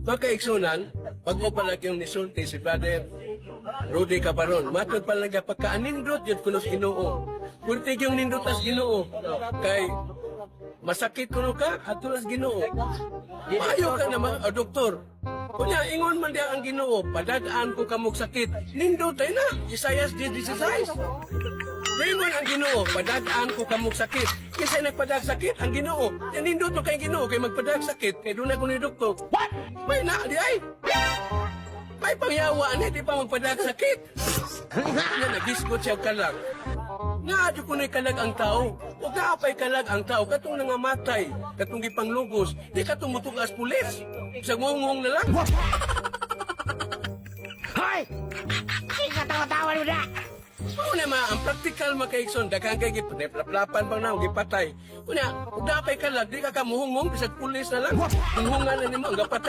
Makaigsunan, pag o palag yung nisulti si Brother Rudy Cabaron, matod palag pagkaanindot yun kunos Ginoo. Kuntig yung nindotas Ginoo. Kay masakit kuno ka, atulas Ginoo. Maayo ka naman, doktor. Kunya, ingon man diya ang Ginoo, padadaan ko kamog sakit. Nindotay na, Isaias 10:16. Ingon ang Ginoo, padadaan ko kamog sakit. Kasi nagpadag sakit ang Ginoo. Nindot mo kay Ginoo, kay magpadag sakit, kay doon ako ni doktor. What? May na, di ay. May pangyawaan, di pa magpadag sakit. Nga, nagisgot siya kalag. Nga, ko na'y kalag ang tao. Huwag kaapay kalag ang tao. Katong nangamatay. Katong gipanglugos. Di katong mutugas pulis. Sa ngongong na lang. Hoy! Ikatawa-tawa mo na! Oo naman, ang practical makaikson. Daghang kay giplaplapan bang na, gipatay. Kunya, huwag kaapay kalag. Di ka kamuhungong. Bisag pulis na lang. Hunghungan na naman. Gapatay